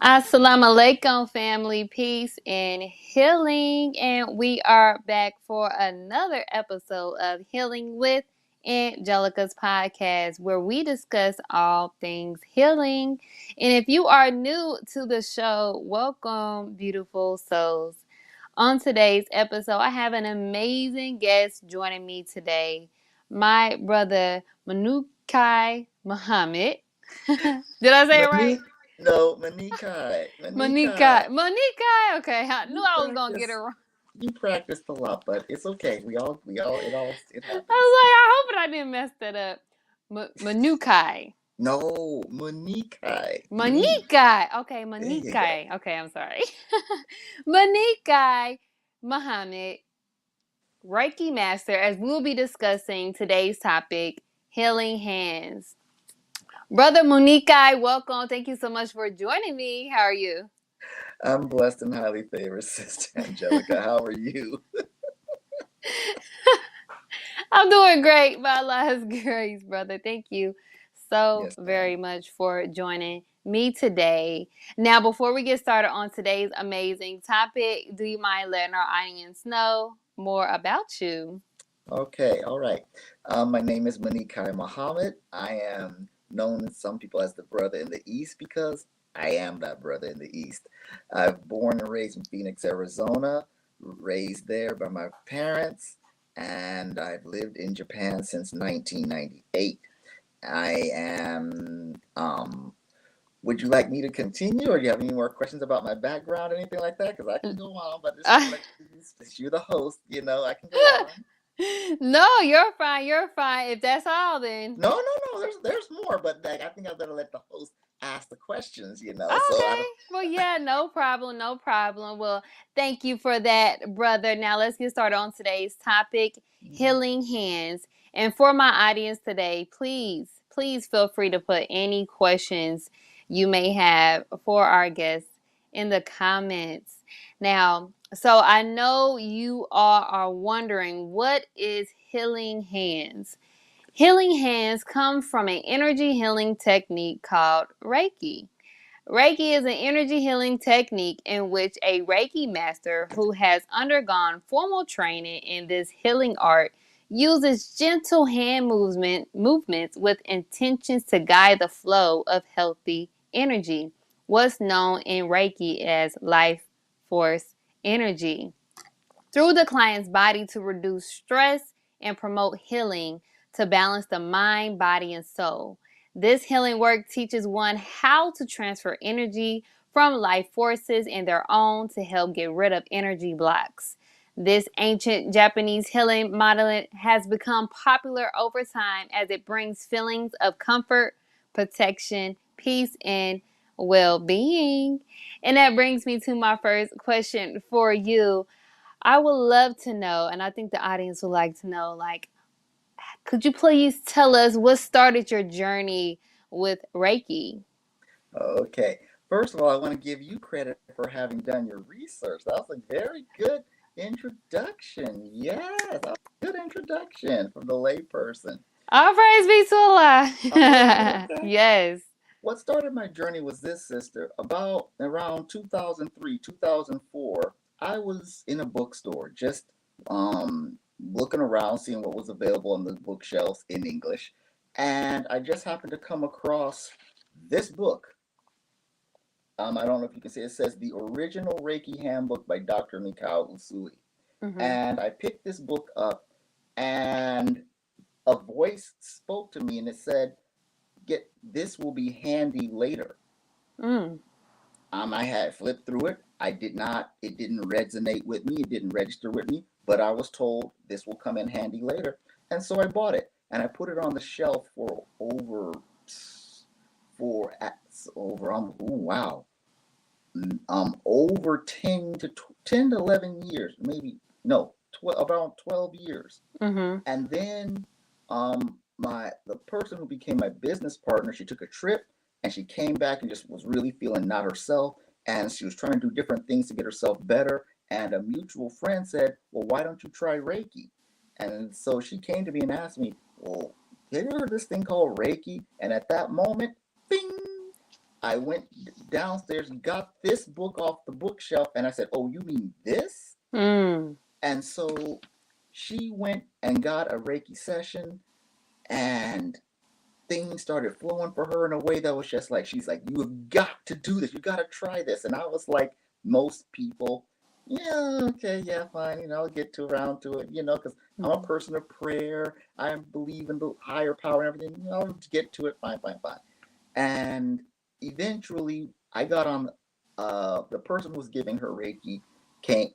Assalamu alaikum, family, peace and healing. And we are back for another episode of Healing with Angelica's podcast, where we discuss all things healing. And if you are new to the show, welcome, beautiful souls. On today's episode, I have an amazing guest joining me today, my brother Muniqui Muhammad. Did I say it right? Monique, no, Monique, Monica. Monique. Monica. Okay, I knew You I was gonna get it practice, wrong. you practiced a lot, but it's okay. It I was happens. like, I hope I didn't mess that up. Manukai. No, Monique, me. Manikai. Okay, There you go. Manikai. Okay, I'm sorry. Manikai Muhammad, Reiki Master, as we'll be discussing today's topic, healing hands. Brother Munikai, welcome. Thank you so much for joining me. How are you? I'm blessed and highly favored, Sister Angelica. How are you? I'm doing great by Allah's grace, brother. Thank you so Yes, very ma'am. much for joining me today. Now, before we get started on today's amazing topic, do you mind letting our audience know more about you? Okay, all right. My name is Monique Muhammad. I am known to some people as the brother in the East because I am that brother in the East. I've born and raised in Phoenix, Arizona, raised there by my parents, and I've lived in Japan since 1998. I am, would you like me to continue, or do you have any more questions about my background or anything like that? Because I can go on, but just want to let you, since you're the host, I can go on. No, you're fine. You're fine. If that's all, then. No, no, no. There's more, but like I think I better let the host ask the questions. So I Okay. don't. Well, yeah, no problem. No problem. Well, thank you for that, brother. Now, let's get started on today's topic, healing hands. And for my audience today, please feel free to put any questions you may have for our guests in the comments. Now, so I know you all are wondering, what is healing hands? Healing hands come from an energy healing technique called Reiki. Reiki is an energy healing technique in which a Reiki master who has undergone formal training in this healing art uses gentle hand movements with intentions to guide the flow of healthy energy, what's known in Reiki as life force energy, through the client's body to reduce stress and promote healing to balance the mind, body, and soul. This healing work teaches one how to transfer energy from life forces in their own to help get rid of energy blocks. This ancient Japanese healing model has become popular over time as it brings feelings of comfort, protection, peace, and well being. And that brings me to my first question for you. I would love to know, and I think the audience would like to know, like, could you please tell us what started your journey with Reiki? Okay. First of all, I want to give you credit for having done your research. That was a very good introduction. Yes, that was a good introduction from the layperson. All praise be to Okay, Allah. okay. Yes. What started my journey was this, sister. About around 2003, 2004, I was in a bookstore just looking around, seeing what was available on the bookshelves in English. And I just happened to come across this book. I don't know if you can see it says The Original Reiki Handbook by Dr. Mikao Usui. Mm-hmm. And I picked this book up, and a voice spoke to me and it said, "Get this will be handy later." Mm. I had flipped through it. I did not, it didn't resonate with me. It didn't register with me, but I was told this will come in handy later. And so I bought it and I put it on the shelf for wow, over 10 to 11 years, maybe, no, about 12 years. Mm-hmm. And then the person who became my business partner, she took a trip and she came back and just was really feeling not herself, and she was trying to do different things to get herself better, and a mutual friend said, "Well, why don't you try Reiki?" And so she came to me and asked me, "Well, have you heard of this thing called Reiki?" And at that moment, bing, I went downstairs and got this book off the bookshelf, and I said, "Oh, you mean this?" Mm. And so she went and got a Reiki session, and things started flowing for her in a way that was just like, she's like, "You have got to do this. You got to try this." And I was like, most people, "Yeah, okay, yeah, fine. I'll get to around to it. Because I'm a Mhm. person of prayer. I believe in the higher power and everything. I'll get to it. Fine, fine, fine." And eventually, I got on. The person who was giving her Reiki came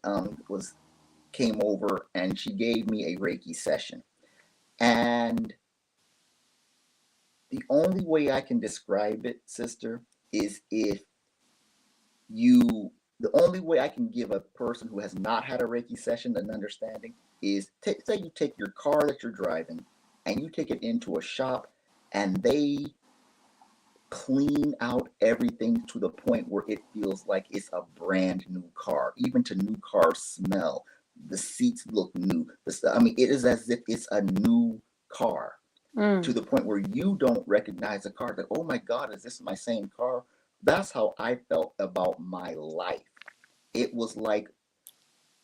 over, and she gave me a Reiki session. And the only way I can describe it, sister, is if you. The only way I can give a person who has not had a Reiki session an understanding is, say you take your car that you're driving and you take it into a shop, and they clean out everything to the point where it feels like it's a brand new car. Even to new car smell, the seats look new. I mean, it is as if it's a new car, to Mm. the point where you don't recognize the car. That, oh my God, is this my same car? That's how I felt about my life. It was like,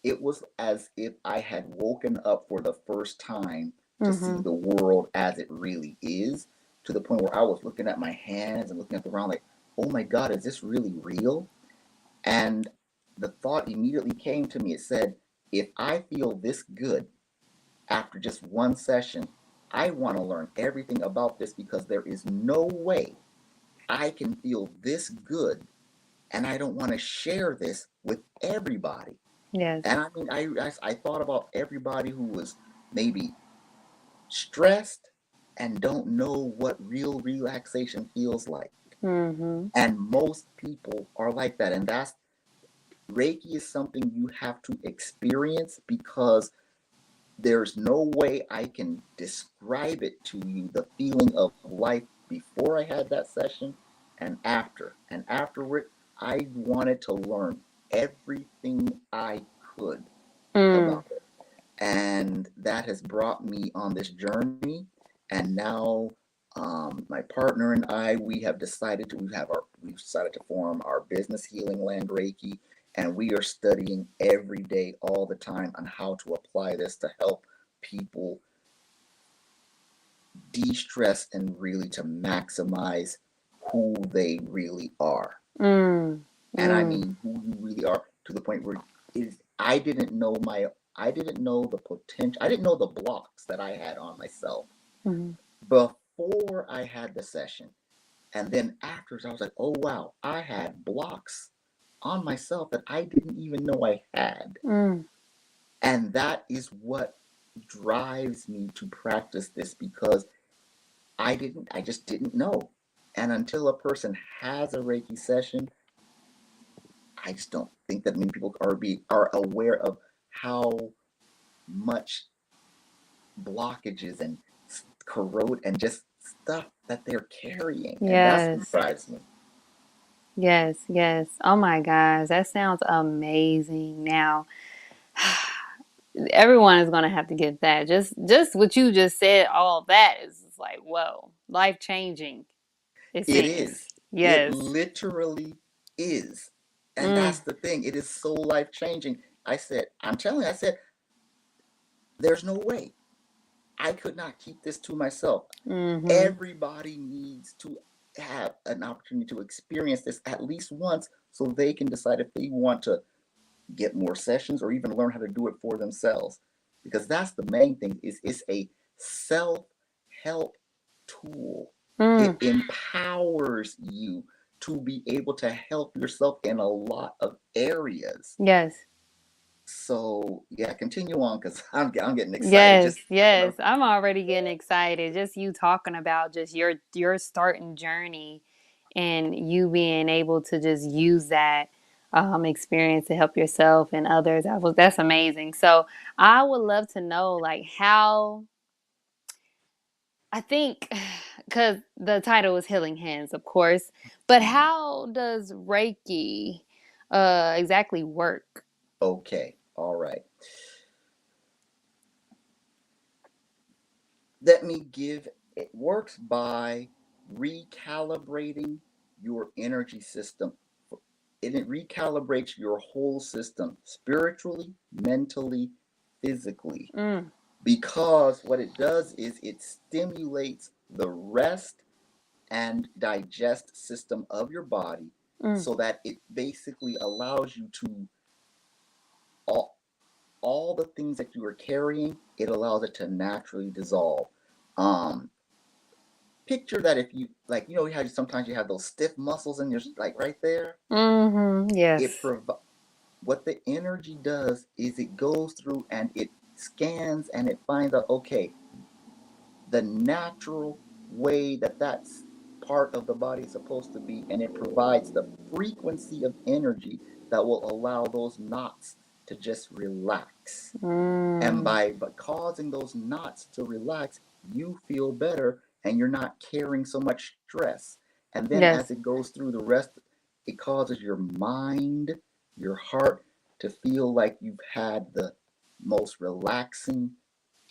it was as if I had woken up for the first time to see Mhm. the world as it really is, to the point where I was looking at my hands and looking at the ground like, oh my God, is this really real? And the thought immediately came to me. It said, if I feel this good after just one session, I want to learn everything about this, because there is no way I can feel this good and I don't want to share this with everybody. Yes. And I mean, I thought about everybody who was maybe stressed and don't know what real relaxation feels like. Mhm. And most people are like that. And that's, Reiki is something you have to experience, because there's no way I can describe it to you, the feeling of life before I had that session and after. And afterward, I wanted to learn everything I could Mm. about it. And that has brought me on this journey. And now, my partner and I, we've decided to form our business, Healing Land Reiki, and we are studying every day, all the time, on how to apply this to help people de-stress and really to maximize who they really are. Mm. And I Mm. mean who you really are, to the point where it is, I didn't know the potential, I didn't know the blocks that I had on myself Mhm. before I had the session. And then afterwards I was like, oh wow, I had blocks on myself that I didn't even know I had. Mm. And that is what drives me to practice this, because I just didn't know. And until a person has a Reiki session, I just don't think that many people are aware of how much blockages and corrode and just stuff that they're carrying, and that's what Yes. drives me. Yes. Yes. Oh my gosh, that sounds amazing. Now, everyone is gonna have to get that. Just what you just said. All that is just like whoa, life changing. It It seems. is. It Yes. literally is, and Mm. that's the thing. It is so life changing. I'm telling you, I said, there's no way I could not keep this to myself. Mhm. Everybody needs to have an opportunity to experience this at least once, so they can decide if they want to get more sessions or even learn how to do it for themselves. Because that's the main thing, is it's a self-help tool. Mm. It empowers you to be able to help yourself in a lot of areas. Yes. So yeah, continue on, because I'm getting excited Yes, just thinking yes. of. I'm already getting excited. Just you talking about just your starting journey and you being able to just use that experience to help yourself and others. That's amazing. So I would love to know like how I think because the title is Healing Hands, of course, but how does Reiki exactly work? Okay, all right. Let me give. It works by recalibrating your energy system. It recalibrates your whole system spiritually, mentally, physically. Mm. Because what it does is it stimulates the rest and digest system of your body Mm. so that it basically allows you to all, all the things that you are carrying, it allows it to naturally dissolve. Um, Picture that if you like, you know how sometimes you have those stiff muscles in your like right there. Mm-hmm. It Yes. provides what the energy does is it goes through and it scans and it finds out okay the natural way that that's part of the body is supposed to be, and it provides the frequency of energy that will allow those knots to just relax. And Mm. by causing those knots to relax, you feel better and you're not carrying so much stress. And then as Yes. it goes through the rest, it causes your mind, your heart to feel like you've had the most relaxing,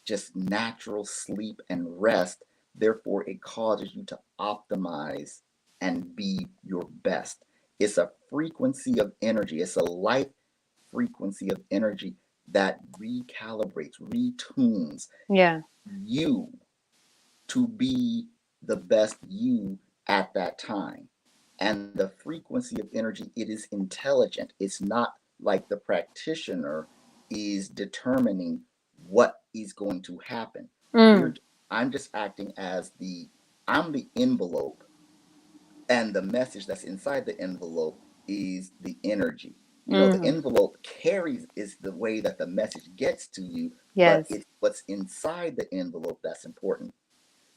just natural sleep and rest. Therefore, it causes you to optimize and be your best. It's a frequency of energy, it's a life frequency of energy that recalibrates, retunes Yeah. you to be the best you at that time. And the frequency of energy, it is intelligent. It's not like the practitioner is determining what is going to happen. We're Mm. I'm just acting as I'm the envelope, and the message that's inside the envelope is the energy. You know, the Mm-hmm. envelope carries is the way that the message gets to you, but Yes. it's what's inside the envelope that's important.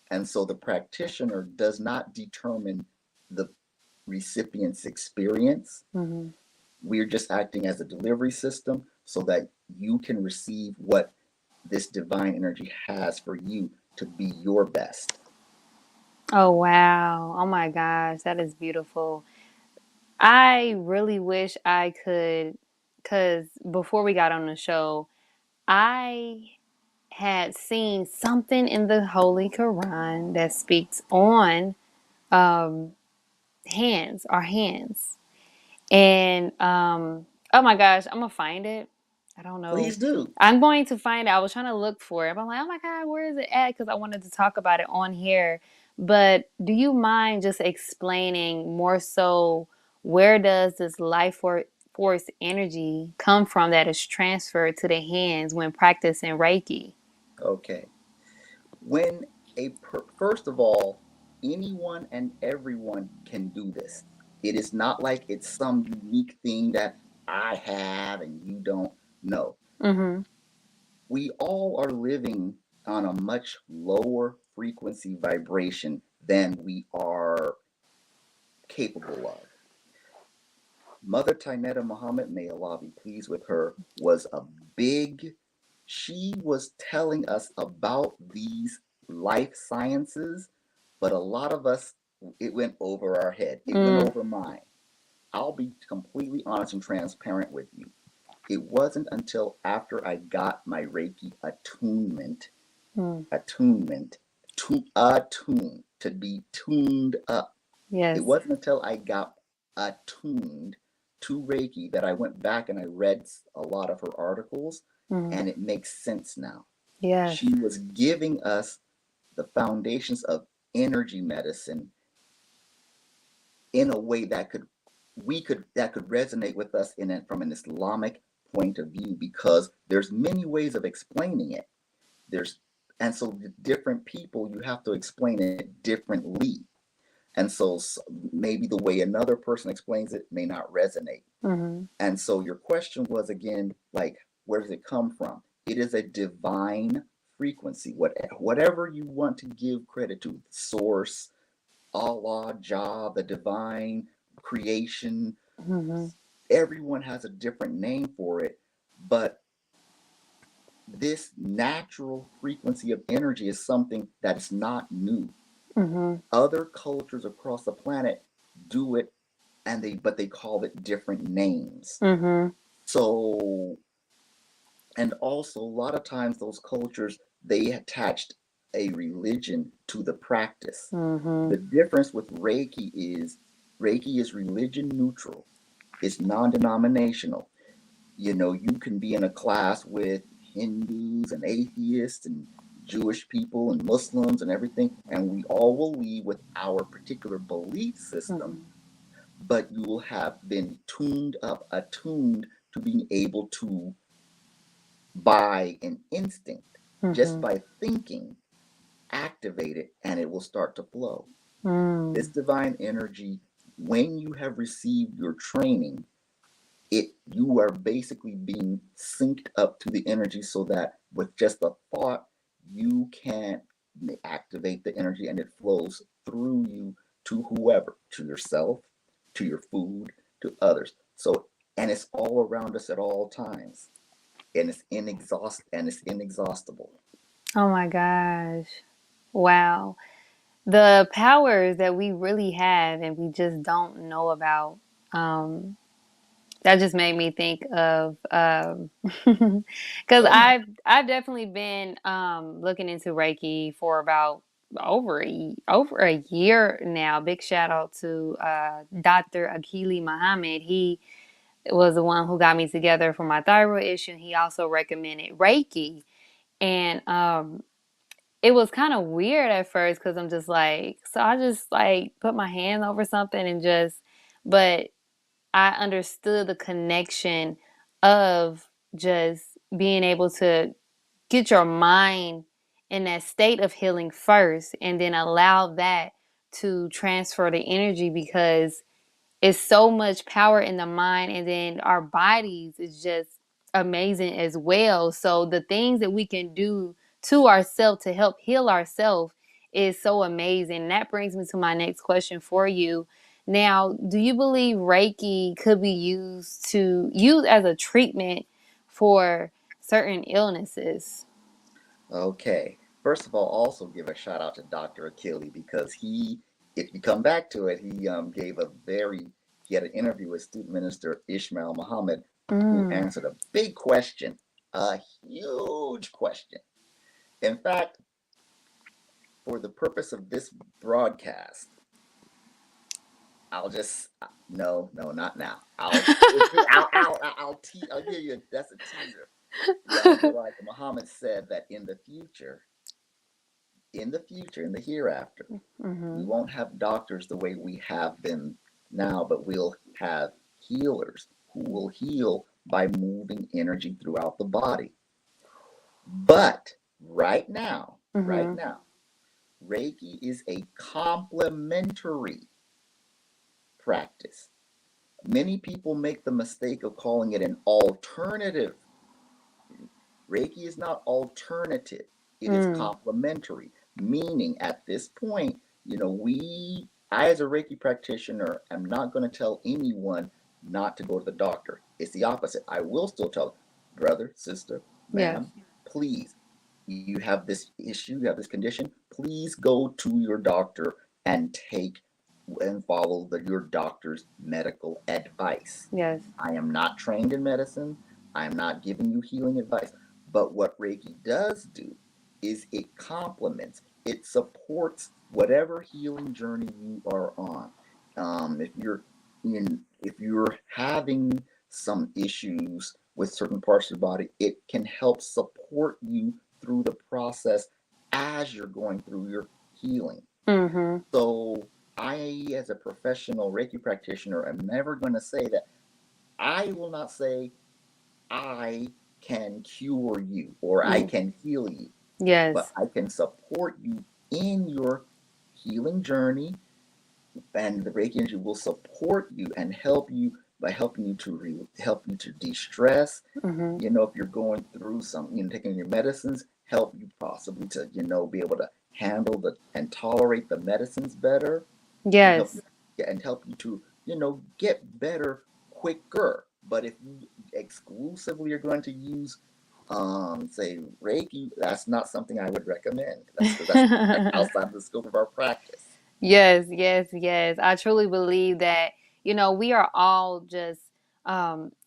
And so the practitioner does not determine the recipient's experience. Mm-hmm. We're just acting as a delivery system so that you can receive what this divine energy has for you to be your best. Oh wow. Oh my gosh, that is beautiful. I really wish I could, cuz before we got on the show, I had seen something in the Holy Quran that speaks on um hands, our hands. And oh my gosh, I'm gonna find it. I don't know. Please do. I'm going to find it. I was trying to look for it, but I'm like, oh my God, where is it at? Because I wanted to talk about it on here. But do you mind just explaining more so where does this force energy come from that is transferred to the hands when practicing Reiki? Okay. When first of all, anyone and everyone can do this. It is not like it's some unique thing that I have and you don't know. Mm-hmm. We all are living on a much lower frequency vibration than we are capable of. Mother Taineta Muhammad, may Allah be pleased with her, was a big, she was telling us about these life sciences, but a lot of us, it went over our head. It went Mm. over mine. I'll be completely honest and transparent with you. It wasn't until after I got my Reiki Mm. attunement, to be tuned up. It Yes. wasn't until I got attuned to Reiki that I went back and I read a lot of her articles, Mm. and it makes sense now. Yes. She was giving us the foundations of energy medicine in a way that could resonate with us from an Islamic point of view because there's many ways of explaining it. There's and so different people you have to explain it differently. And so maybe the way another person explains it may not resonate. Mm-hmm. And so your question was again, like, where does it come from? It is a divine frequency. Whatever you want to give credit to, source, Allah, Jah, the divine creation, Mm-hmm. everyone has a different name for it. But this natural frequency of energy is something that is not new. Mm-hmm. Other cultures across the planet do it and they call it different names. Mm-hmm. So and also a lot of times those cultures they attached a religion to the practice. Mm-hmm. The difference with Reiki is Reiki is religion neutral. It's non-denominational. You can be in a class with Hindus and atheists and Jewish people and Muslims and everything, and we all will leave with our particular belief system, but you will have been tuned up, attuned to being able to, by an instinct, just by thinking, activate it, and it will start to flow. This divine energy, when you have received your training, you are basically being synced up to the energy so that with just a thought you can activate the energy and it flows through you to whoever, to yourself, to your food, to others. So, and it's all around us at all times, and it's inexhaustible. Oh my gosh. Wow. The powers that we really have and we just don't know about. Um, that just made me think of because Oh yeah. I've definitely been looking into Reiki for about over a year now. Big shout out to Dr. Akili Muhammad. He was the one who got me together for my thyroid issue. He also recommended Reiki, and it was kind of weird at first because I'm just like, so I just like put my hand over something and just, but I understood the connection of just being able to get your mind in that state of healing first and then allow that to transfer the energy because it's so much power in the mind, and then our bodies is just amazing as well. So the things that we can do to ourselves to help heal ourselves is so amazing. And that brings me to my next question for you. Now, do you believe Reiki could be used as a treatment for certain illnesses? Okay. First of all, also give a shout out to Dr. Achille because if you come back to it, he had an interview with student minister Ishmael Muhammad, who Mm. answered a big question, a huge question. In fact, for the purpose of this broadcast, I'll just no, no, not now. I'll give you that's a teaser. Like Muhammad said that in the hereafter, we Mm-hmm. won't have doctors the way we have them now, but we'll have healers who will heal by moving energy throughout the body. But right Mm-hmm. now, Reiki is a complementary practice. Many people make the mistake of calling it an alternative. Reiki is not alternative, it is Mm. complementary, meaning at this point, I as a Reiki practitioner am not going to tell anyone not to go to the doctor. It's the opposite. I will still tell brother, sister, Yes. ma'am, please, you have this issue, you have this condition, please go to your doctor and take and follow your doctor's medical advice. Yes. I am not trained in medicine. I am not giving you healing advice. But what Reiki does do is it complements, it supports whatever healing journey you are on. If you're having some issues with certain parts of the body, it can help support you through the process as you're going through your healing. Mm-hmm. So I, as a professional Reiki practitioner, am never going to say that. I will not say I can cure you or I Mm. can heal you, but Yes. I can support you in your healing journey, and the Reiki energy will support you and help you by help you to de-stress. Mm-hmm. If you're going through taking your medicines, help you possibly to be able to handle and tolerate the medicines better, and help you Yes. to get better quicker. But if you exclusively are going to use say Reiki, that's not something I would recommend. That's because that's outside the scope of our practice. Yes, yes, yes. I truly believe that, we are all just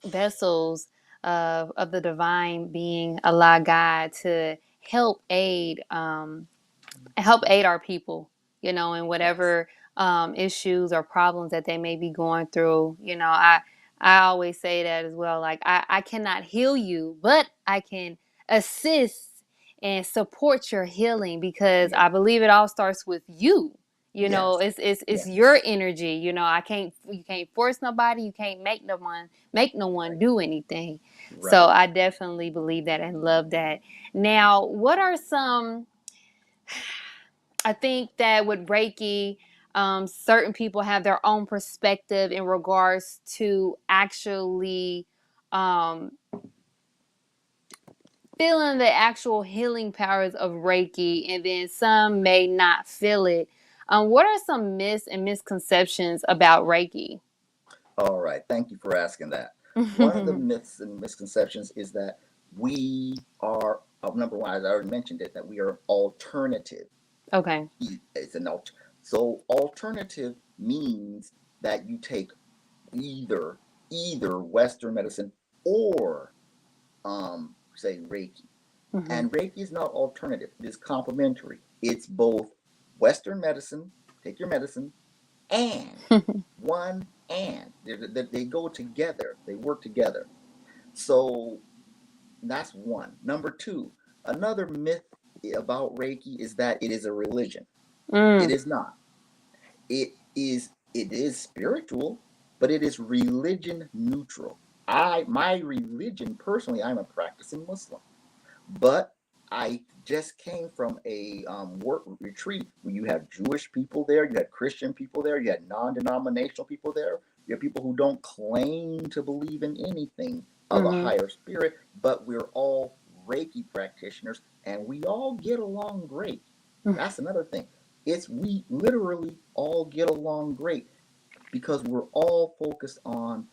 vessels of the divine being, Allah God, to help aid our people, in Yes. whatever issues or problems that they may be going through. I always say that as well. Like I cannot heal you, but I can assist and support your healing, because Yeah. I believe it all starts with you. Yes. It's Yes. your energy. You can't force nobody. You can't make no one Right. do anything. So Right. I definitely believe that and love that. Now, what are some, I think that with Reiki, certain people have their own perspective in regards to actually um, feeling the actual healing powers of Reiki, and then some may not feel it. What are some myths and misconceptions about Reiki? All right. Thank you for asking that. One of the myths and misconceptions is that we are, number one, as I already mentioned it, that we are alternative. Okay. It's an so alternative means that you take either Western medicine or say Reiki. Mm-hmm. And Reiki is not alternative. It is complementary. It's both Western medicine, take your medicine, and one and they go together. They work together. So that's one. Number two, another myth about Reiki is that it is a religion. It Mm. is not. It is spiritual, but it is religion neutral. My religion personally, I'm a practicing Muslim, but I just came from a work retreat where you have Jewish people there, you had Christian people there, you had non-denominational people there, you have people who don't claim to believe in anything of a Mm-hmm. higher spirit, but we're all Reiki practitioners and we all get along great. That's another thing. It's we literally all get along great because we're all focused on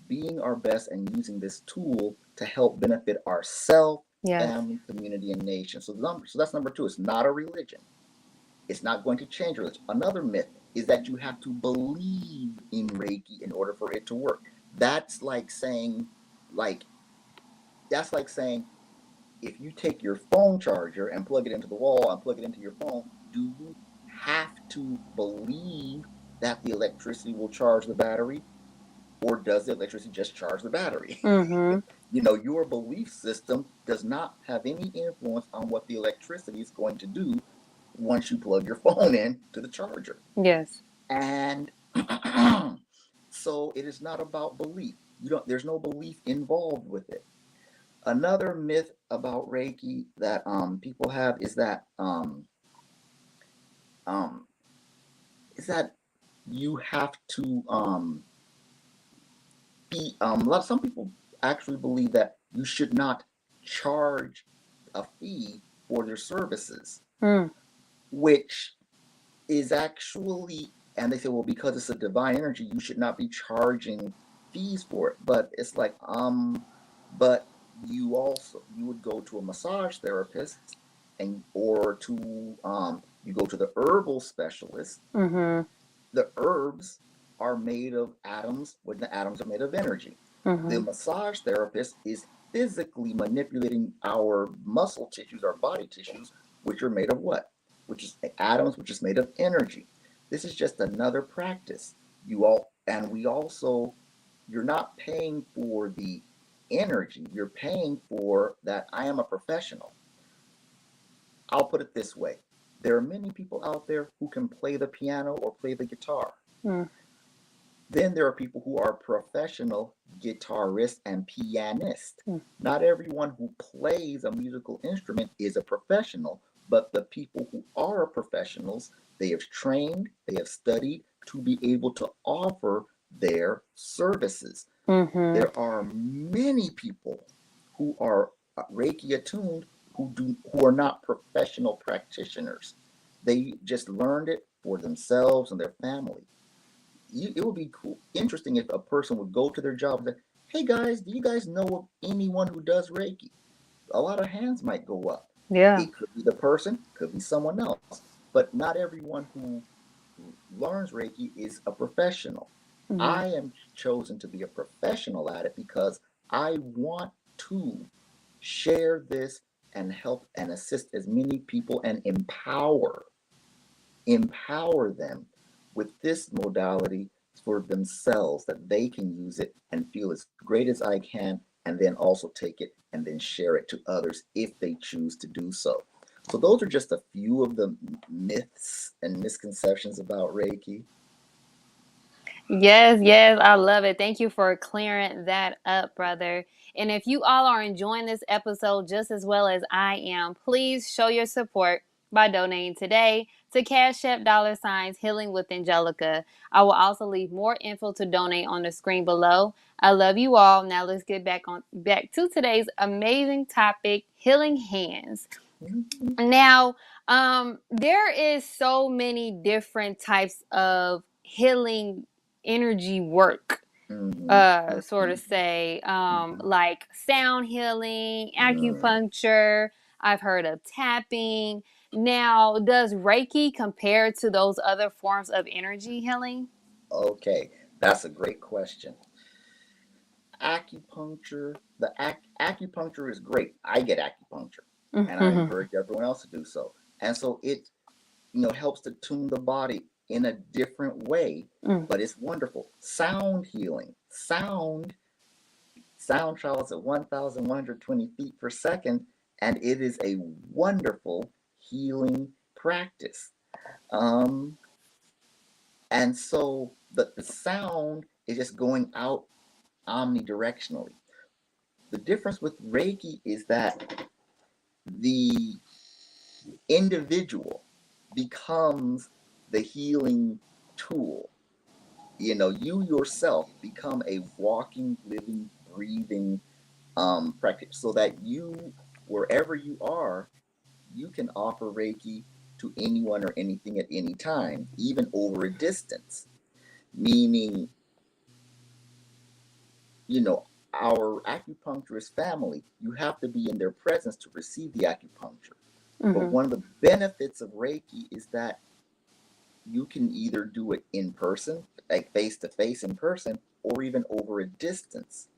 being our best and using this tool to help benefit ourselves, Yes. family, community, and nation. So that's number two. It's not a religion. It's not going to change religion. Another myth is that you have to believe in Reiki in order for it to work. That's like saying, like that's like saying, if you take your phone charger and plug it into the wall and plug it into your phone, do you have to believe that the electricity will charge the battery? Or does the electricity just charge the battery? Mm-hmm. Your belief system does not have any influence on what the electricity is going to do once you plug your phone in to the charger. Yes. And so it is not about belief. There's no belief involved with it. Another myth about Reiki that people have um, is that you have to some people actually believe that you should not charge a fee for their services, Mm. which is actually, and they say, well, because it's a divine energy, you should not be charging fees for it. But it's like, but you would go to a massage therapist or to you go to the herbal specialist. Mm-hmm. The herbs are made of atoms when the atoms are made of energy. The Mm-hmm. massage therapist is physically manipulating our muscle tissues, our body tissues, which are made of what? Which is atoms, which is made of energy. This is just another practice. We also, you're not paying for the energy, you're paying for that. I am a professional. I'll put it this way. There are many people out there who can play the piano or play the guitar. Mm. Then there are people who are professional guitarists and pianists. Mm. Not everyone who plays a musical instrument is a professional, but the people who are professionals, they have trained, they have studied to be able to offer their services. Mm-hmm. There are many people who are Reiki attuned who are not professional practitioners. They just learned it for themselves and their family. It would be cool, interesting if a person would go to their job and say, "Hey guys, do you guys know of anyone who does Reiki?" A lot of hands might go up. Yeah. It could be the person, could be someone else, but not everyone who learns Reiki is a professional. Mm-hmm. I am chosen to be a professional at it because I want to share this and help and assist as many people and empower them with this modality for themselves, that they can use it and feel as great as I can, and then also take it and then share it to others if they choose to do so. So those are just a few of the myths and misconceptions about Reiki. Yes, yes, I love it. Thank you for clearing that up, brother. And if you all are enjoying this episode just as well as I am, please show your support by donating today to Cash App $ Healing with Angelica. I will also leave more info to donate on the screen below. I love you all. Now let's get back to today's amazing topic, healing hands. Now, there is so many different types of healing energy work, sort of say, like sound healing, acupuncture. I've heard of tapping. Now, does Reiki compare to those other forms of energy healing? Okay, that's a great question. Acupuncture, acupuncture is great. I get acupuncture, and I Mm-hmm. encourage everyone else to do so. And so it, helps to tune the body in a different way, but it's wonderful. Sound healing, sound travels at 1,120 feet per second, and it is a wonderful healing practice. Um, and so the sound is just going out omnidirectionally. The difference with Reiki is that the individual becomes the healing tool. You yourself become a walking, living, breathing practice, so that you, wherever you are, you can offer Reiki to anyone or anything at any time, even over a distance. Meaning, you know, our acupuncturist family, you have to be in their presence to receive the acupuncture. But Mm-hmm. one of the benefits of Reiki is that you can either do it in person, like face to face in person, or even over a distance.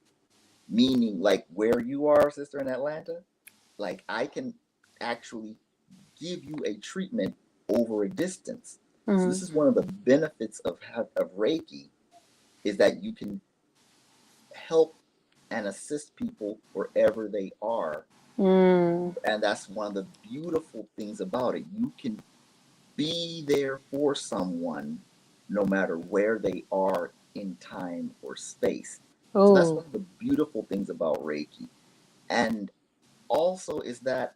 Meaning, like where you are, sister, in Atlanta, like I can actually give you a treatment over a distance. So Mm-hmm. this is one of the benefits of Reiki, is that you can help and assist people wherever they are. Mm. And that's one of the beautiful things about it. You can be there for someone no matter where they are in time or space. So that's Oh. one of the beautiful things about Reiki. And also is that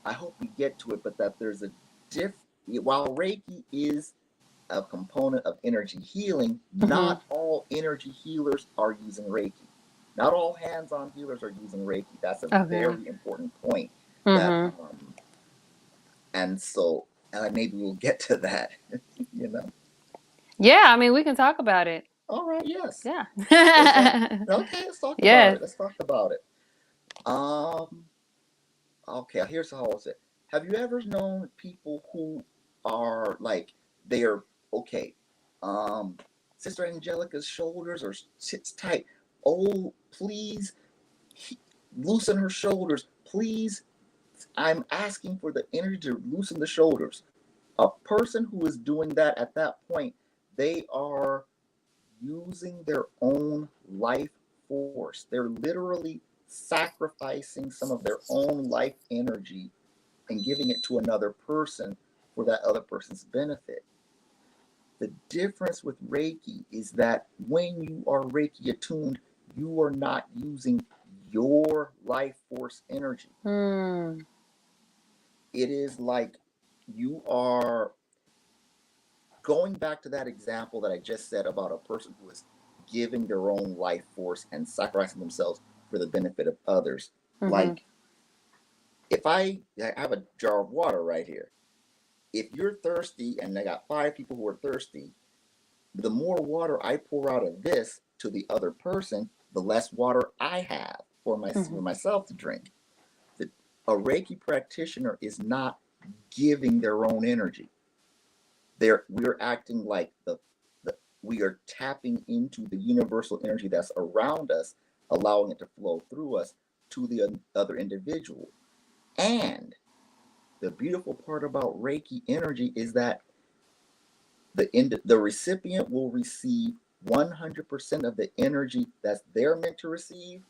I hope we get to it, but that there's a diff. While Reiki is a component of energy healing, Mm-hmm. not all energy healers are using Reiki. Not all hands-on healers are using Reiki. That's a Okay. very important point. That Mm-hmm. and so maybe we'll get to that. you know. Yeah, I mean, we can talk about it. All right. Yes. Yeah. Let's okay. Let's talk about Yes. it. Let's talk about it. Um. Okay. Here's how I'll say. Have you ever known people who are like they are okay? Um, Sister Angelica's shoulders are sits tight. Oh, please loosen her shoulders. Please, I'm asking for the energy to loosen the shoulders. A person who is doing that at that point, they are using their own life force. They're literally sacrificing some of their own life energy and giving it to another person for that other person's benefit. The difference with Reiki is that when you are Reiki attuned, you are not using your life force energy. Hmm. It is like you are going back to that example that I just said about a person who is giving their own life force and sacrificing themselves for the benefit of others. Mm-hmm. Like if I have a jar of water right here, if you're thirsty and I got five people who are thirsty, the more water I pour out of this to the other person, the less water I have Mm-hmm. for myself to drink. The, a Reiki practitioner is not giving their own energy. We're acting like the we are tapping into the universal energy that's around us, allowing it to flow through us to the other individual. And the beautiful part about Reiki energy is that The recipient will receive 100% of the energy that's they're meant to receive,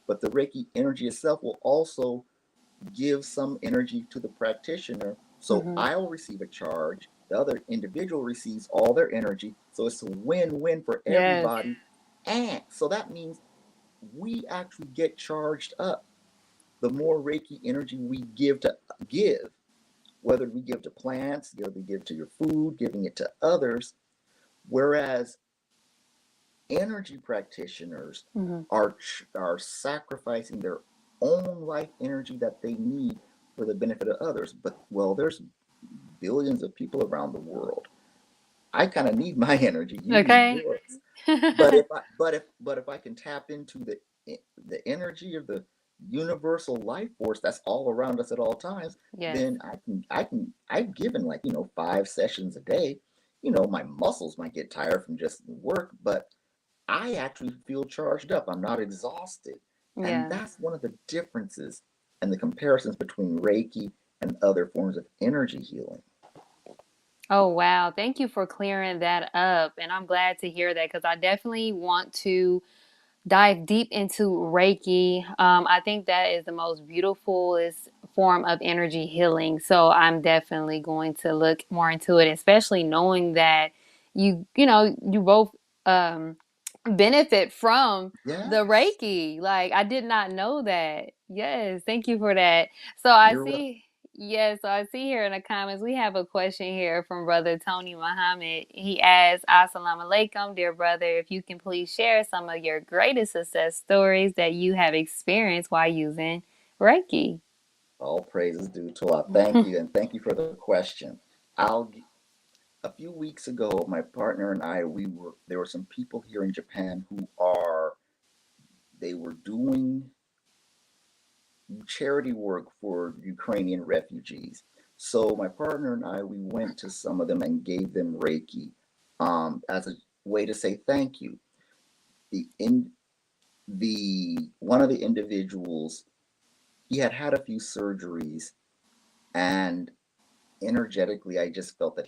but the Reiki energy itself will also give some energy to the practitioner. So Mm-hmm. I'll receive a charge, the other individual receives all their energy. So it's a win-win for Yes. everybody. And so that means we actually get charged up. The more Reiki energy we give, whether we give to plants, whether we give to your food, giving it to others, whereas energy practitioners Mm-hmm. are sacrificing their own life energy that they need for the benefit of others. But well, there's billions of people around the world. I kind of need my energy. You need Okay. yours. But if I can tap into the energy of the universal life force that's all around us at all times, Yes. then I've given, like, 5 sessions a day. My muscles might get tired from just work, but I actually feel charged up. I'm not exhausted. And Yeah. that's one of the differences and the comparisons between Reiki and other forms of energy healing. Oh, wow. Thank you for clearing that up. And I'm glad to hear that because I definitely want to dive deep into Reiki. I think that is the most beautifulest form of energy healing. So I'm definitely going to look more into it, especially knowing that you both um, benefit from the Yes. Reiki. Like I did not know that. Yes, thank you for that. So I You're welcome. see. Yes, so I see here in the comments we have a question here from Brother Tony Muhammad. He asks, Assalamu alaikum, dear brother, if you can please share some of your greatest success stories that you have experienced while using Reiki. All praises due to Allah. Thank you, and thank you for the question. I'll A few weeks ago, my partner and I, there were some people here in Japan they were doing charity work for Ukrainian refugees. So my partner and I, we went to some of them and gave them Reiki, as a way to say thank you. The in the One of the individuals, he had had a few surgeries, and energetically, I just felt that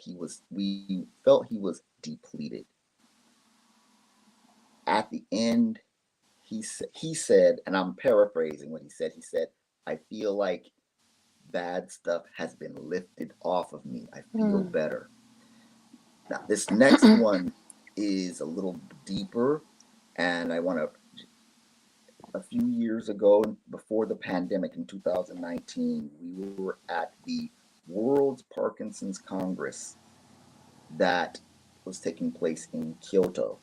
we felt he was depleted. At the end, he said, and I'm paraphrasing what he said. He said, "I feel like bad stuff has been lifted off of me. I feel Mm. better." Now, this next one is a little deeper, and I want to. A few years ago, before the pandemic in 2019, we were at the World's Parkinson's Congress that was taking place in Kyoto,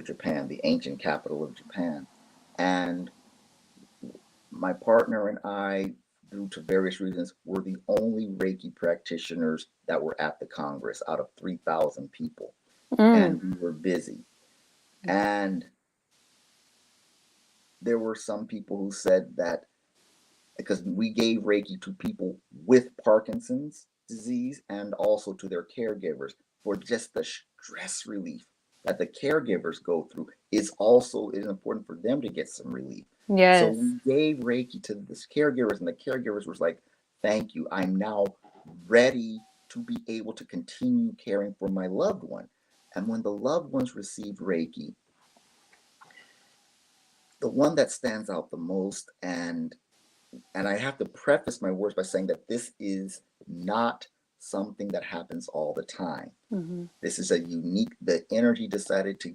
Japan, the ancient capital of Japan. And my partner and I, due to various reasons, were the only Reiki practitioners that were at the Congress out of 3,000 people. Mm. And we were busy. And there were some people who said that because we gave Reiki to people with Parkinson's disease and also to their caregivers for just the stress relief that the caregivers go through, is important for them to get some relief. So Yes. we gave Reiki to the caregivers, and the caregivers was like, "Thank you. I'm now ready to be able to continue caring for my loved one." And when the loved ones received Reiki, the one that stands out the most, and I have to preface my words by saying that this is not something that happens all the time. Mm-hmm. This is the energy decided to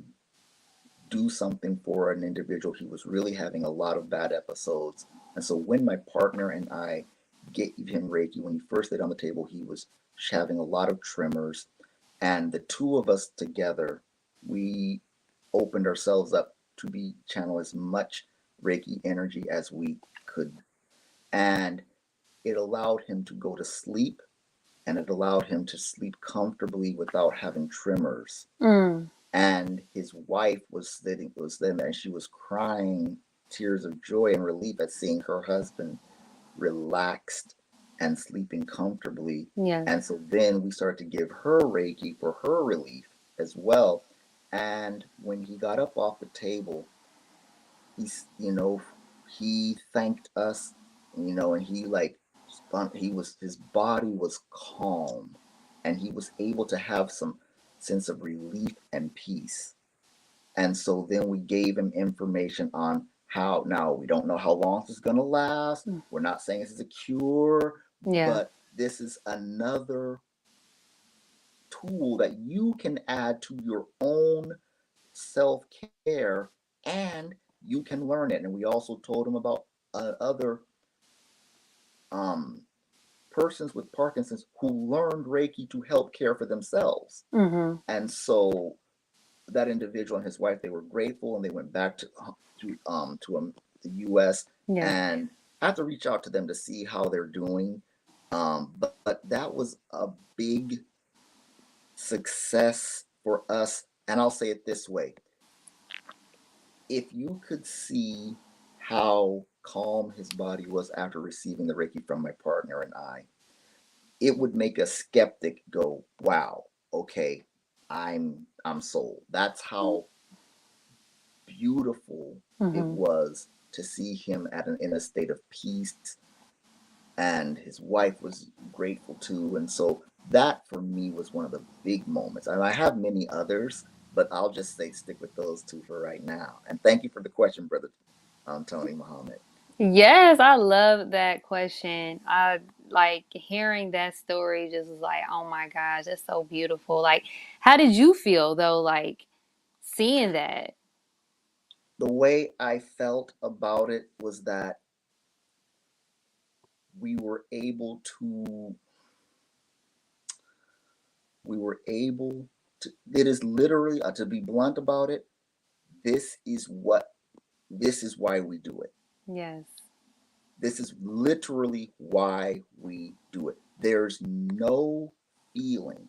do something for an individual. He was really having a lot of bad episodes. And so when my partner and I gave him Reiki, when he first laid on the table, he was having a lot of tremors. And the two of us together, we opened ourselves up to be channel as much Reiki energy as we could. And it allowed him to go to sleep, and it allowed him to sleep comfortably without having tremors. Mm. And his wife was sitting there, and she was crying tears of joy and relief at seeing her husband relaxed and sleeping comfortably. Yes. And so then we started to give her Reiki for her relief as well. And when he got up off the table, he's he thanked us, and he like his body was calm, and he was able to have some sense of relief and peace. And so then we gave him information on how, now we don't know how long this is going to last. We're not saying this is a cure, but this is another tool that you can add to your own self-care, and you can learn it. And we also told him about other persons with Parkinson's who learned Reiki to help care for themselves. And so that individual and his wife, they were grateful, and they went back to the U.S. and I have to reach out to them to see how they're doing. But that was a big success for us. And I'll say it this way: if you could see how calm his body was after receiving the Reiki from my partner and I, it would make a skeptic go, wow, okay, I'm sold. That's how beautiful it was to see him in a state of peace, and his wife was grateful too. And so that for me was one of the big moments. And I have many others, but I'll just say stick with those two for right now. And thank you for the question, brother Tony Muhammad. Yes, I love that question. I like hearing that story, just was like, oh my gosh, that's so beautiful. Like, how did you feel though, like seeing that? The way I felt about it was that we were able to, it is literally, to be blunt about it, this is why we do it. Yes. This is literally why we do it. There's no feeling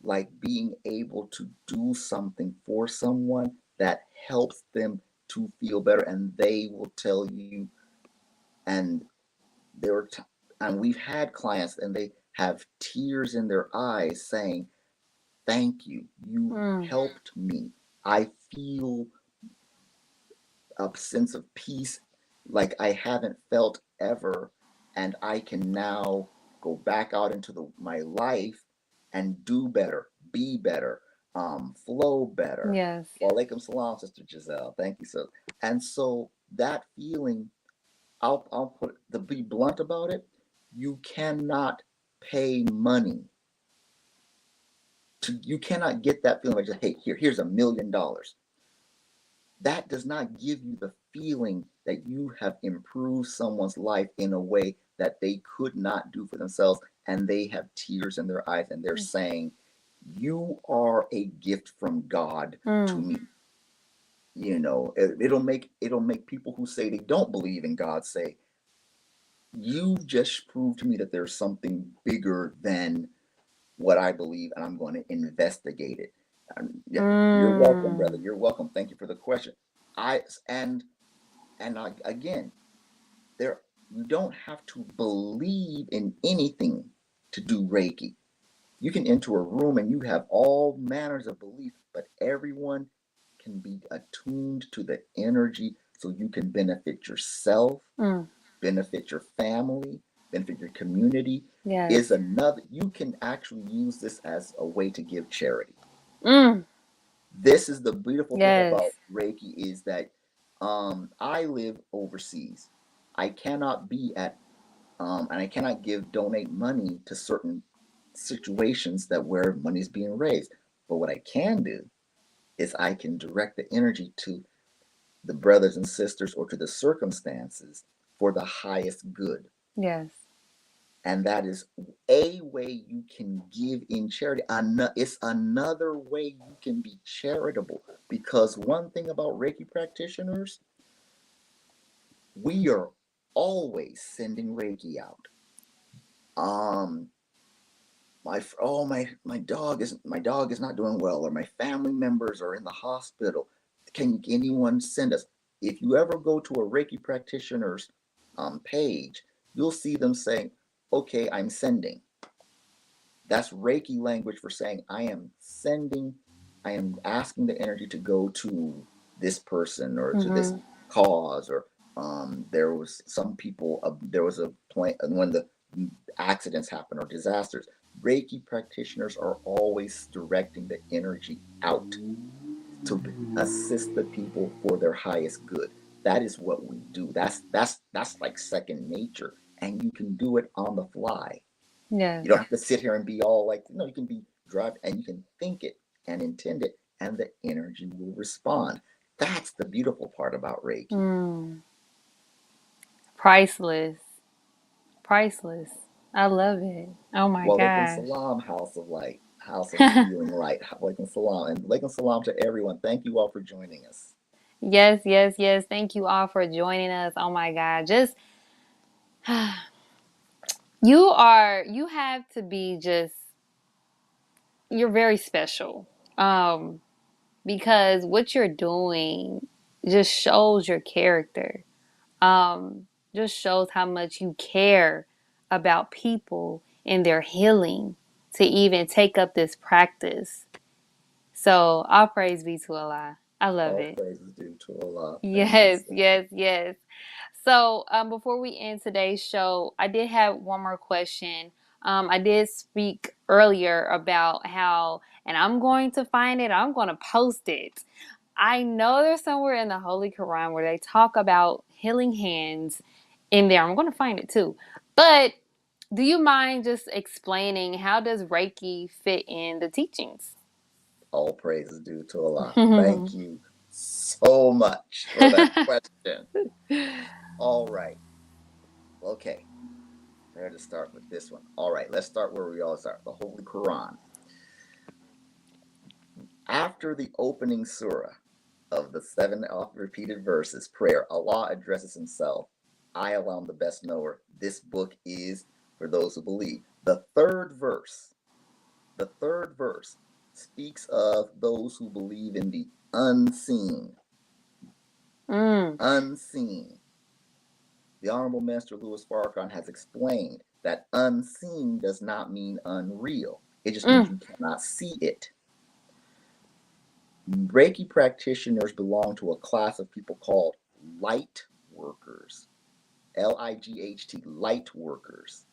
like being able to do something for someone that helps them to feel better, and they will tell you. And and we've had clients, and they have tears in their eyes saying, "Thank you. You helped me. I feel a sense of peace like I haven't felt ever, and I can now go back out into my life and do better, be better, flow better." Yes. Walaikum salam, Sister Giselle. Thank you. And so that feeling, I'll put, to be blunt about it, you cannot pay money you cannot get that feeling like, just, hey, here's $1 million. That does not give you the feeling that you have improved someone's life in a way that they could not do for themselves, and they have tears in their eyes, and they're saying, you are a gift from God to me. You know, it'll make people who say they don't believe in God say, you've just proved to me that there's something bigger than what I believe, and I'm going to investigate it. You're welcome, brother. You're welcome. Thank you for the question. Again, you don't have to believe in anything to do Reiki. You can enter a room and you have all manners of belief, but everyone can be attuned to the energy so you can benefit yourself, benefit your family, benefit your community. Yes. You can actually use this as a way to give charity. This is the beautiful thing about Reiki, is that I live overseas. I cannot be at and I cannot donate money to certain situations where money is being raised. But what I can do is I can direct the energy to the brothers and sisters or to the circumstances for the highest good. Yes. And that is a way you can give in charity. It's another way you can be charitable, because one thing about Reiki practitioners, we are always sending Reiki out. My dog is not doing well, or my family members are in the hospital. Can anyone send us? If you ever go to a Reiki practitioner's page, you'll see them saying, okay, I'm sending. That's Reiki language for saying I am sending, I am asking the energy to go to this person or to this cause. Or there was some people, there was a point when the accidents happen or disasters, Reiki practitioners are always directing the energy out to assist the people for their highest good. That is what we do. That's like second nature, and you can do it on the fly. Yes. You don't have to sit here and be all like, you can be drive and you can think it and intend it, and the energy will respond. That's the beautiful part about Reiki. Mm. Priceless. Priceless. I love it. Oh my Walaikum gosh. salam, house of light, house of healing light. Walaikum salam, and walaikum salam to everyone. Thank you all for joining us. Yes, yes, yes. Thank you all for joining us. Oh my God. Just you have to be just you're very special. Because what you're doing just shows your character. Um just shows how much you care about people and their healing to even take up this practice. So all praise be to Allah. I love All it. praises due to Allah. Thank you, Yes, sister. yes, yes. So, before we end today's show, I did have one more question. I did speak earlier about how, and I'm going to find it, I'm going to post it. I know there's somewhere in the Holy Quran where they talk about healing hands in there. I'm going to find it too. But do you mind just explaining how does Reiki fit in the teachings? All praises due to Allah. Thank you so much for that question. All right. Okay. Where to start with this one? All right. Let's start where we all start. The Holy Quran. After the opening surah of the seven oft repeated verses, prayer, Allah addresses himself. I alone the best knower. This book is for those who believe. The third verse speaks of those who believe in the unseen. Mm, Unseen. The Honorable Master Louis Farrakhan has explained that unseen does not mean unreal. It just means mm, you cannot see it. Reiki practitioners belong to a class of people called light workers. Light, light workers.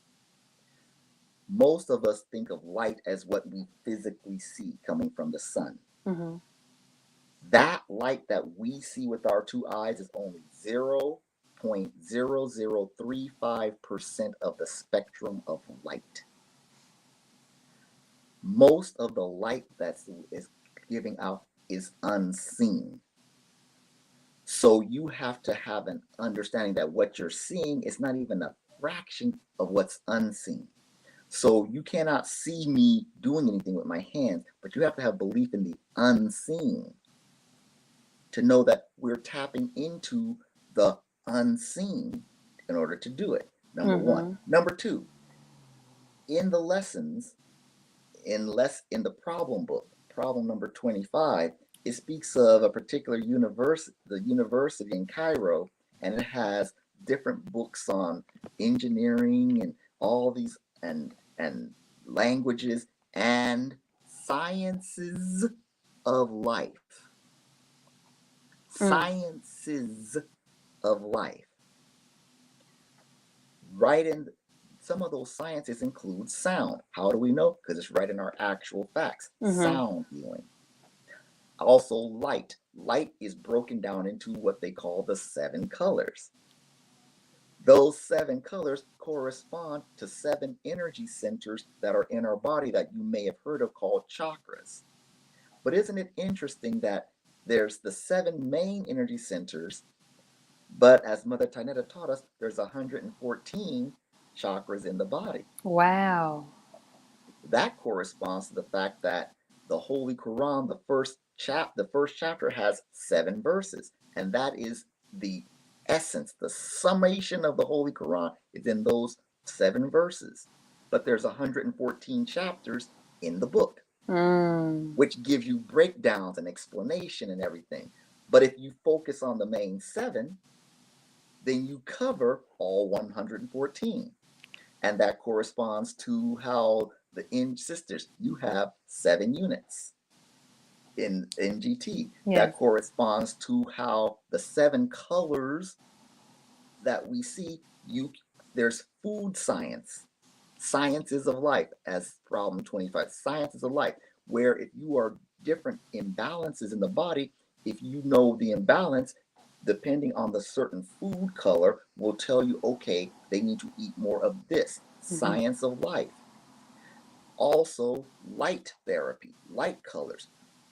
Most of us think of light as what we physically see coming from the sun. mm-hmm. That light that we see with our two eyes is only 0.0035% of the spectrum of light. Most of the light that is giving out is unseen. So you have to have an understanding that what you're seeing is not even a fraction of what's unseen. So you cannot see me doing anything with my hands, but you have to have belief in the unseen to know that we're tapping into the unseen in order to do it. Number one. Mm-hmm. Number two, in the lessons, in the problem book, problem number 25, it speaks of a particular university, the university in Cairo, and it has different books on engineering and all these and languages and sciences of life. Mm, Sciences of life. Right in some of those sciences include sound. How do we know? Because it's right in our actual facts. mm-hmm. Sound healing. Also, light. Light is broken down into what they call the seven colors. Those seven colors correspond to seven energy centers that are in our body that you may have heard of called chakras. But isn't it interesting that there's the seven main energy centers, but as Mother Tainetta taught us, there's 114 chakras in the body. Wow. That corresponds to the fact that the Holy Quran, the first chapter has 7 verses, and that is the essence, the summation of the Holy Quran is in those 7 verses. But there's 114 chapters in the book, Mm, which gives you breakdowns and explanation and everything. But if you focus on the main 7, then you cover all 114. And that corresponds to how the sisters, you have 7 units in NGT. yes. That corresponds to how the 7 colors that we see, there's food science Sciences of life, as problem 25, sciences of life, where if you are different imbalances in the body, if you know the imbalance, depending on the certain food color, will tell you, okay, they need to eat more of this. Science of life. Also, light therapy, light colors.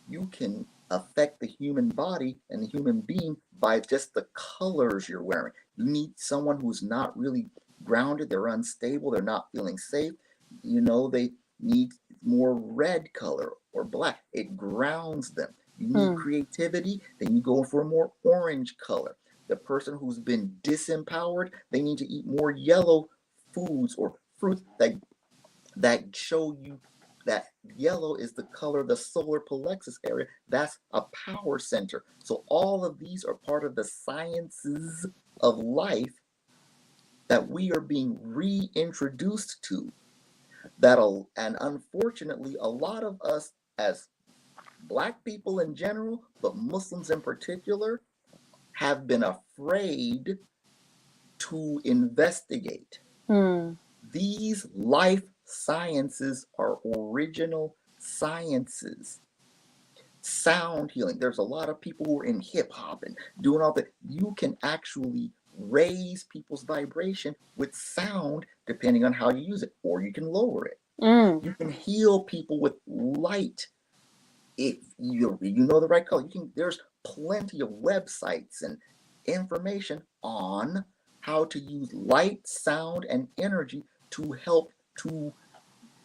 You can affect the human body and the human being by just the colors you're wearing. You need someone who's not really grounded, they're unstable, they're not feeling safe. They need more red color or black. It grounds them. You need creativity, then you go for a more orange color. The person who's been disempowered, they need to eat more yellow foods or fruits that show you that yellow is the color of the solar plexus area. That's a power center. So all of these are part of the sciences of life that we are being reintroduced to. And unfortunately, a lot of us as Black people in general, but Muslims in particular, have been afraid to investigate. These life sciences are original sciences. Sound healing. There's a lot of people who are in hip hop and doing all that. You can actually raise people's vibration with sound depending on how you use it, or you can lower it. You can heal people with light. If you know the right color, there's plenty of websites and information on how to use light, sound, and energy to help to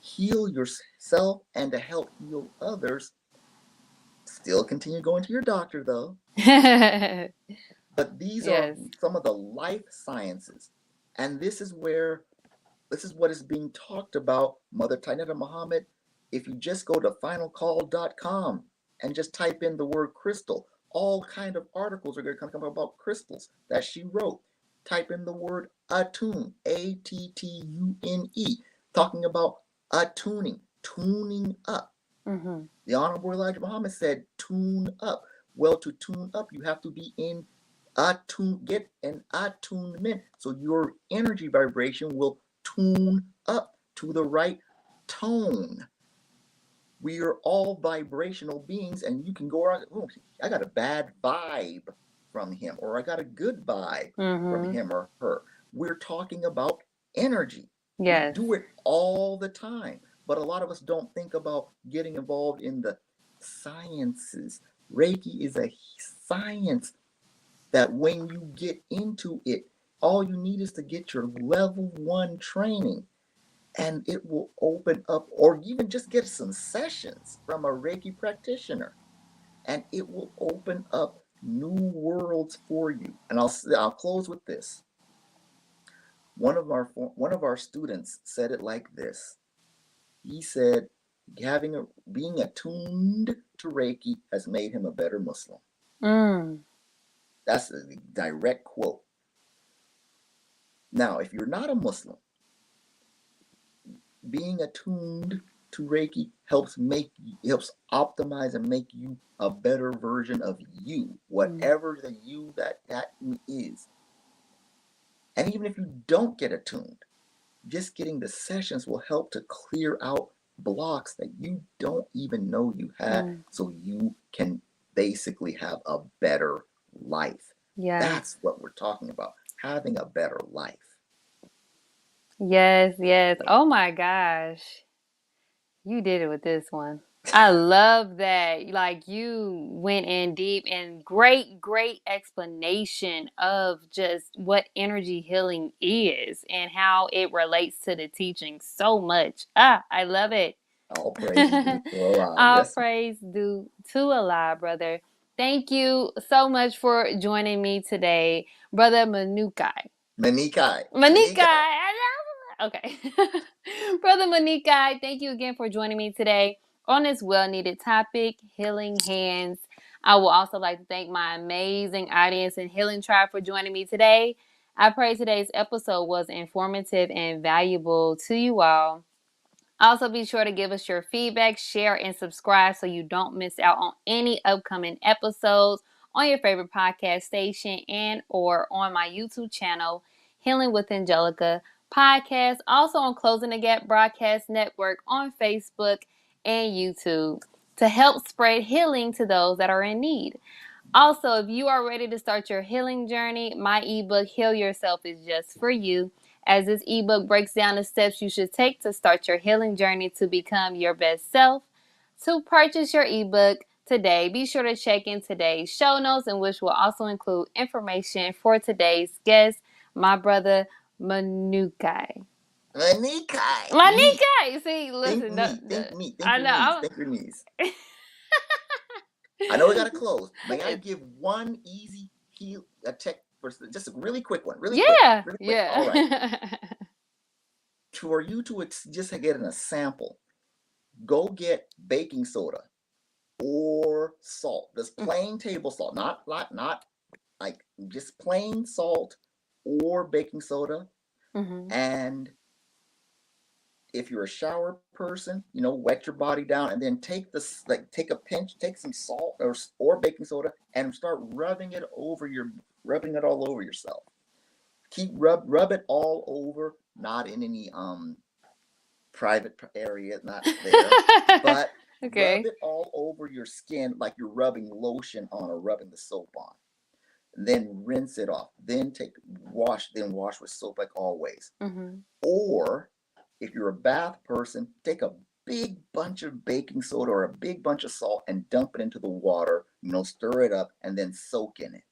heal yourself and to help heal others. Still continue going to your doctor though. But these are some of the life sciences. And this is what is being talked about, Mother Tainetta Muhammad. If you just go to finalcall.com and just type in the word crystal, all kind of articles are going to come about crystals that she wrote. Type in the word attune, Attune, talking about attuning, tuning up. The Honorable Elijah Muhammad said, tune up. Well, to tune up, you have to be in get an attunement. So your energy vibration will tune up to the right tone. We are all vibrational beings, and you can go around, oh, I got a bad vibe from him, or I got a good vibe from him or her. We're talking about energy. We do it all the time, but a lot of us don't think about getting involved in the sciences. Reiki is a science that when you get into it, all you need is to get your level 1 training, and it will open up, or even just get some sessions from a Reiki practitioner, and it will open up new worlds for you. And I'll close with this. One of our students said it like this. He said, being attuned to Reiki has made him a better Muslim. That's a direct quote. Now, if you're not a Muslim, being attuned to Reiki helps optimize and make you a better version of you, whatever the you that is. And even if you don't get attuned, just getting the sessions will help to clear out blocks that you don't even know you had, so you can basically have a better life. That's what we're talking about, having a better life. Yes. Oh my gosh. You did it with this one. I love that. Like, you went in deep, and great explanation of just what energy healing is and how it relates to the teaching so much. I love it. All praise due to Allah. All Yes. praise due to Allah, brother. Thank you so much for joining me today, Brother Muniqui. Okay. Brother Muniqui, thank you again for joining me today on this well-needed topic, healing hands. I will also like to thank my amazing audience and healing tribe for joining me today. I pray today's episode was informative and valuable to you all. Also, be sure to give us your feedback, share, and subscribe so you don't miss out on any upcoming episodes on your favorite podcast station and or on my YouTube channel, Healing with Angelica. podcast, also on Closing the Gap Broadcast Network on Facebook and YouTube to help spread healing to those that are in need. Also, if you are ready to start your healing journey, my ebook, Heal Yourself, is just for you. As this ebook breaks down the steps you should take to start your healing journey to become your best self. To purchase your ebook today, be sure to check in today's show notes, in which will also include information for today's guest, my brother Muniqui. Me. Muniqui! See, Think listen, me. Think me. Think I your niece. know. Think your niece. I know we gotta close. May I give one easy a tech for just a really quick one? Really quick. Really quick. Yeah. All right. For you to just get a sample, go get baking soda or salt. Just plain table salt, not like just plain salt or baking soda. And if you're a shower person, wet your body down and then take take a pinch, take some salt or baking soda and start rubbing it all over yourself. Keep rub it all over, not in any private area, not there, but Okay. rub it all over your skin like you're rubbing lotion on or rubbing the soap on. Then rinse it off. Then wash with soap like always. Or if you're a bath person, take a big bunch of baking soda or a big bunch of salt and dump it into the water, stir it up and then soak in it.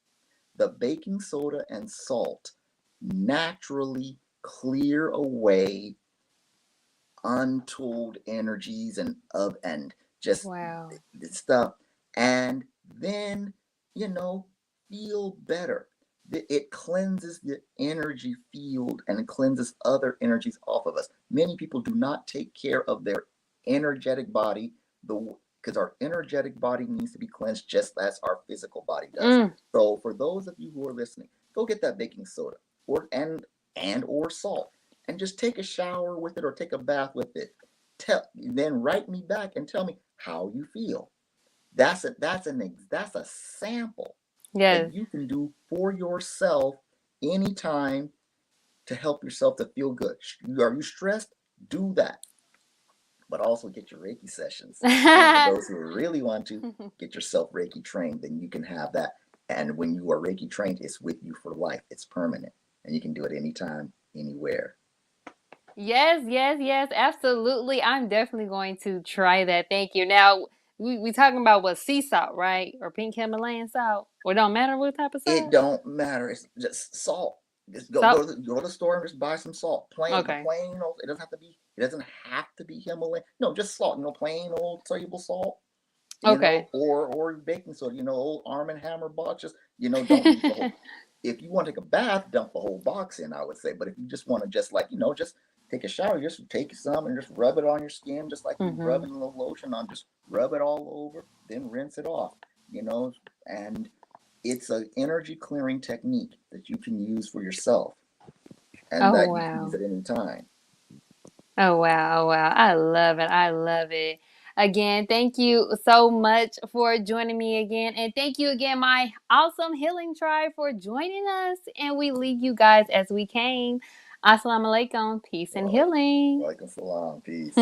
The baking soda and salt naturally clear away untold energies and just stuff, and then feel better. It cleanses the energy field and it cleanses other energies off of us. Many people do not take care of their energetic body because our energetic body needs to be cleansed just as our physical body does. So for those of you who are listening, go get that baking soda or salt and just take a shower with it or take a bath with it. Then write me back and tell me how you feel. That's a sample that you can do for yourself anytime to help yourself to feel good. Are you stressed? Do that. But also get your Reiki sessions. And for those who really want to, get yourself Reiki trained, then you can have that. And when you are Reiki trained, it's with you for life. It's permanent. And you can do it anytime, anywhere. Yes, absolutely. I'm definitely going to try that. Thank you. Now, we talking about what, sea salt, right? Or pink Himalayan salt? Or it don't matter what type of salt? It don't matter. It's just salt. Just go to the store and just buy some salt. Plain old. It doesn't have to be Himalayan. No, just salt. Plain old soluble salt. Or baking soda. Old Arm & Hammer box. Don't use the whole. If you want to take a bath, dump the whole box in, I would say. But if you just want to just take a shower, just take some and just rub it on your skin, just like you rubbing a little lotion on. Just rub it all over, then rinse it off. And it's an energy clearing technique that you can use for yourself, and you can use at any time. Oh wow! I love it. Again, thank you so much for joining me again, and thank you again, my awesome healing tribe, for joining us. And we leave you guys as we came. Assalamu alaikum, peace and healing. Walaikum salam, peace.